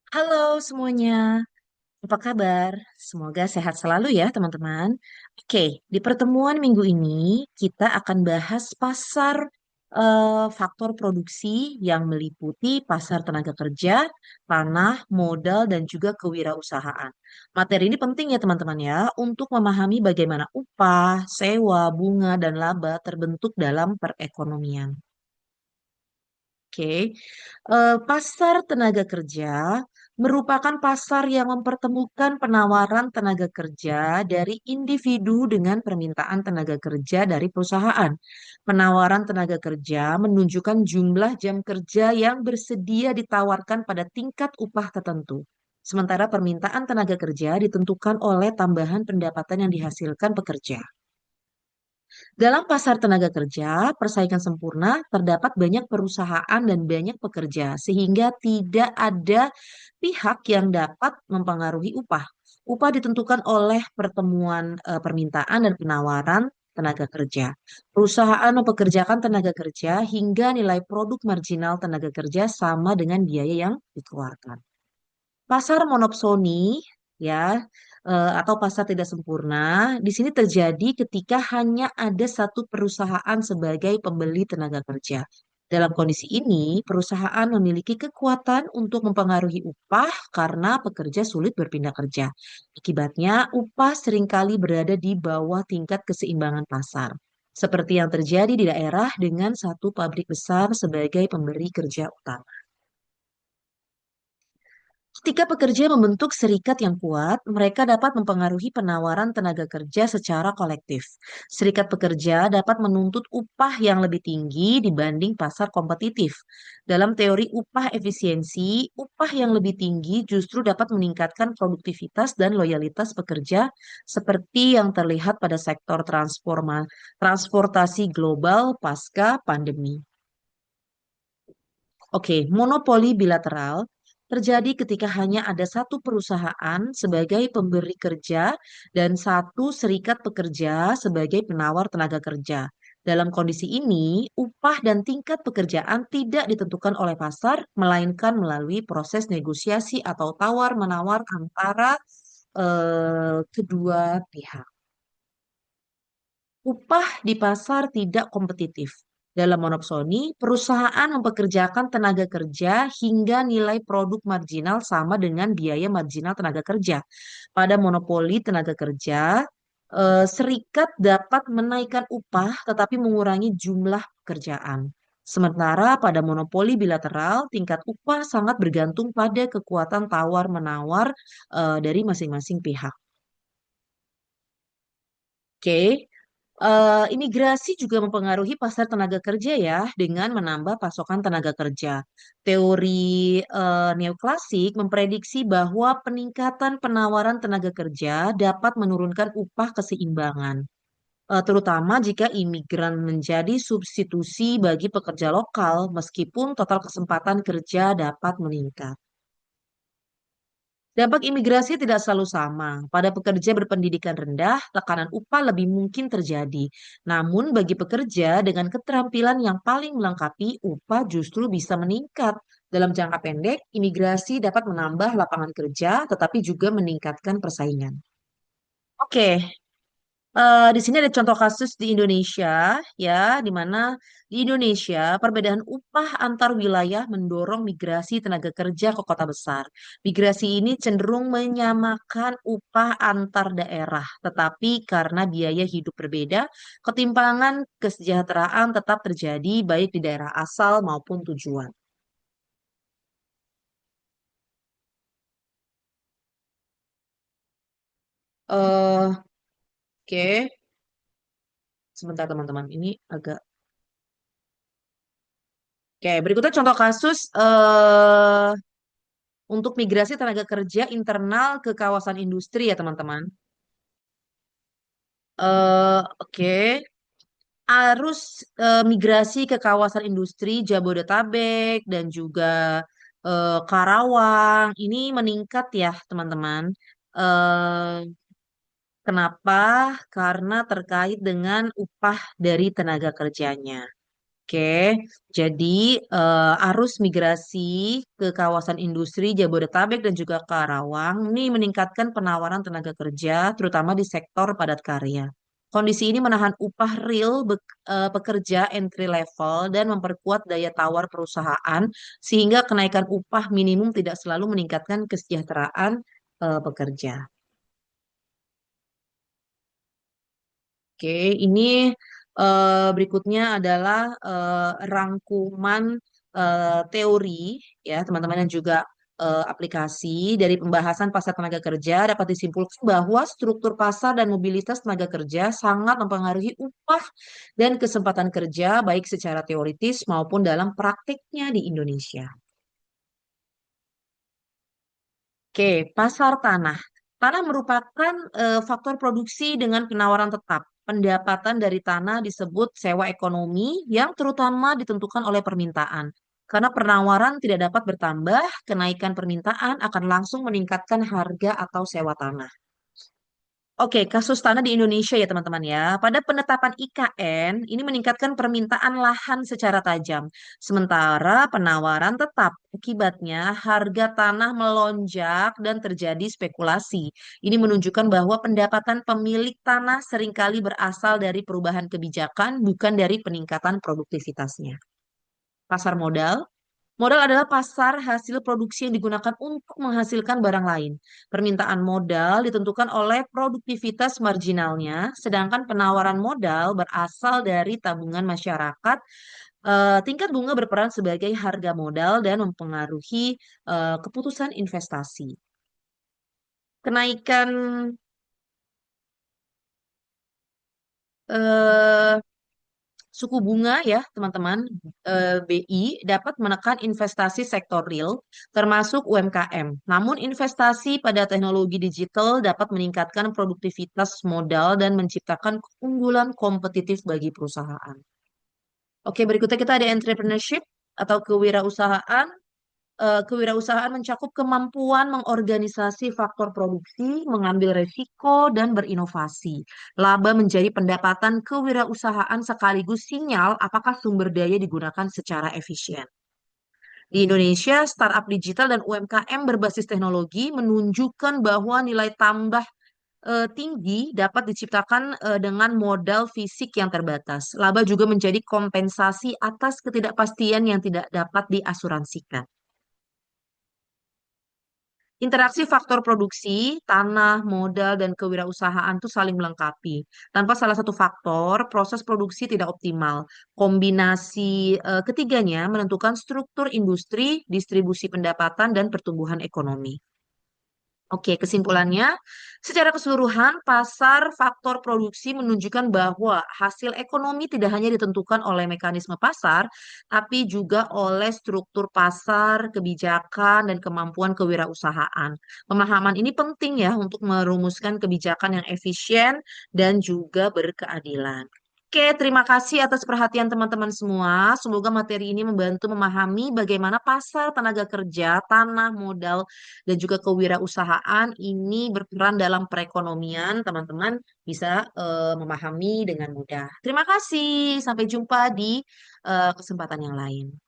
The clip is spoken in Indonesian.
Halo semuanya, apa kabar? Semoga sehat selalu ya teman-teman. Oke, di pertemuan minggu ini kita akan bahas pasar faktor produksi yang meliputi pasar tenaga kerja, tanah, modal, dan juga kewirausahaan. Materi ini penting ya teman-teman ya untuk memahami bagaimana upah, sewa, bunga, dan laba terbentuk dalam perekonomian. Oke, pasar tenaga kerja merupakan pasar yang mempertemukan penawaran tenaga kerja dari individu dengan permintaan tenaga kerja dari perusahaan. Penawaran tenaga kerja menunjukkan jumlah jam kerja yang bersedia ditawarkan pada tingkat upah tertentu. Sementara permintaan tenaga kerja ditentukan oleh tambahan pendapatan yang dihasilkan pekerja. Dalam pasar tenaga kerja, persaingan sempurna, terdapat banyak perusahaan dan banyak pekerja, sehingga tidak ada pihak yang dapat mempengaruhi upah. Upah ditentukan oleh pertemuan permintaan dan penawaran tenaga kerja. Perusahaan mempekerjakan tenaga kerja hingga nilai produk marginal tenaga kerja sama dengan biaya yang dikeluarkan. Pasar monopsoni ya atau pasar tidak sempurna di sini terjadi ketika hanya ada satu perusahaan sebagai pembeli tenaga kerja. Dalam kondisi ini, perusahaan memiliki kekuatan untuk mempengaruhi upah karena pekerja sulit berpindah kerja. Akibatnya, upah seringkali berada di bawah tingkat keseimbangan pasar, seperti yang terjadi di daerah dengan satu pabrik besar sebagai pemberi kerja utama. Ketika pekerja membentuk serikat yang kuat, mereka dapat mempengaruhi penawaran tenaga kerja secara kolektif. Serikat pekerja dapat menuntut upah yang lebih tinggi dibanding pasar kompetitif. Dalam teori upah efisiensi, upah yang lebih tinggi justru dapat meningkatkan produktivitas dan loyalitas pekerja, seperti yang terlihat pada sektor transportasi global pasca pandemi. Oke, monopoli bilateral terjadi ketika hanya ada satu perusahaan sebagai pemberi kerja dan satu serikat pekerja sebagai penawar tenaga kerja. Dalam kondisi ini, upah dan tingkat pekerjaan tidak ditentukan oleh pasar, melainkan melalui proses negosiasi atau tawar-menawar antara kedua pihak. Upah di pasar tidak kompetitif. Dalam monopsoni, perusahaan mempekerjakan tenaga kerja hingga nilai produk marginal sama dengan biaya marginal tenaga kerja. Pada monopoli tenaga kerja, serikat dapat menaikkan upah tetapi mengurangi jumlah pekerjaan. Sementara pada monopoli bilateral, tingkat upah sangat bergantung pada kekuatan tawar-menawar dari masing-masing pihak. Oke, imigrasi juga mempengaruhi pasar tenaga kerja ya dengan menambah pasokan tenaga kerja. Teori neoklasik memprediksi bahwa peningkatan penawaran tenaga kerja dapat menurunkan upah keseimbangan, terutama jika imigran menjadi substitusi bagi pekerja lokal, meskipun total kesempatan kerja dapat meningkat. Dampak imigrasi tidak selalu sama. Pada pekerja berpendidikan rendah, tekanan upah lebih mungkin terjadi. Namun, bagi pekerja dengan keterampilan yang paling melengkapi, upah justru bisa meningkat. Dalam jangka pendek, imigrasi dapat menambah lapangan kerja, tetapi juga meningkatkan persaingan. Oke, di sini ada contoh kasus di Indonesia, ya, di mana di Indonesia perbedaan upah antar wilayah mendorong migrasi tenaga kerja ke kota besar. Migrasi ini cenderung menyamakan upah antar daerah, tetapi karena biaya hidup berbeda, ketimpangan kesejahteraan tetap terjadi baik di daerah asal maupun tujuan. Oke, sebentar teman-teman, ini agak. Oke, berikutnya contoh kasus untuk migrasi tenaga kerja internal ke kawasan industri ya teman-teman. Oke, arus migrasi ke kawasan industri Jabodetabek dan juga Karawang ini meningkat ya teman-teman. Kenapa? Karena terkait dengan upah dari tenaga kerjanya. Oke, jadi arus migrasi ke kawasan industri Jabodetabek dan juga Karawang ini meningkatkan penawaran tenaga kerja, terutama di sektor padat karya. Kondisi ini menahan upah real pekerja entry level dan memperkuat daya tawar perusahaan, sehingga kenaikan upah minimum tidak selalu meningkatkan kesejahteraan pekerja. Oke, ini berikutnya adalah rangkuman teori ya teman-teman dan juga aplikasi dari pembahasan pasar tenaga kerja dapat disimpulkan bahwa struktur pasar dan mobilitas tenaga kerja sangat mempengaruhi upah dan kesempatan kerja baik secara teoritis maupun dalam praktiknya di Indonesia. Oke, pasar tanah. Tanah merupakan faktor produksi dengan penawaran tetap. Pendapatan dari tanah disebut sewa ekonomi yang terutama ditentukan oleh permintaan. Karena penawaran tidak dapat bertambah, kenaikan permintaan akan langsung meningkatkan harga atau sewa tanah. Oke, kasus tanah di Indonesia ya teman-teman ya. Pada penetapan IKN, ini meningkatkan permintaan lahan secara tajam. Sementara penawaran tetap. Akibatnya harga tanah melonjak dan terjadi spekulasi. Ini menunjukkan bahwa pendapatan pemilik tanah seringkali berasal dari perubahan kebijakan, bukan dari peningkatan produktivitasnya. Pasar modal. Modal adalah pasar hasil produksi yang digunakan untuk menghasilkan barang lain. Permintaan modal ditentukan oleh produktivitas marginalnya, sedangkan penawaran modal berasal dari tabungan masyarakat. Tingkat bunga berperan sebagai harga modal dan mempengaruhi keputusan investasi. Kenaikan eh, suku bunga ya teman-teman, BI dapat menekan investasi sektor real termasuk UMKM. Namun investasi pada teknologi digital dapat meningkatkan produktivitas modal dan menciptakan keunggulan kompetitif bagi perusahaan. Oke, berikutnya kita ada entrepreneurship atau kewirausahaan. Kewirausahaan mencakup kemampuan mengorganisasi faktor produksi, mengambil resiko, dan berinovasi. Laba menjadi pendapatan kewirausahaan sekaligus sinyal apakah sumber daya digunakan secara efisien. Di Indonesia, startup digital dan UMKM berbasis teknologi menunjukkan bahwa nilai tambah tinggi dapat diciptakan dengan modal fisik yang terbatas. Laba juga menjadi kompensasi atas ketidakpastian yang tidak dapat diasuransikan. Interaksi faktor produksi, tanah, modal, dan kewirausahaan itu saling melengkapi. Tanpa salah satu faktor, proses produksi tidak optimal. Kombinasi ketiganya menentukan struktur industri, distribusi pendapatan, dan pertumbuhan ekonomi. Oke, kesimpulannya, secara keseluruhan, pasar faktor produksi menunjukkan bahwa hasil ekonomi tidak hanya ditentukan oleh mekanisme pasar, tapi juga oleh struktur pasar, kebijakan, dan kemampuan kewirausahaan. Pemahaman ini penting ya untuk merumuskan kebijakan yang efisien dan juga berkeadilan. Oke, terima kasih atas perhatian teman-teman semua. Semoga materi ini membantu memahami bagaimana pasar tenaga kerja, tanah, modal, dan juga kewirausahaan ini berperan dalam perekonomian. Teman-teman bisa memahami dengan mudah. Terima kasih. Sampai jumpa di kesempatan yang lain.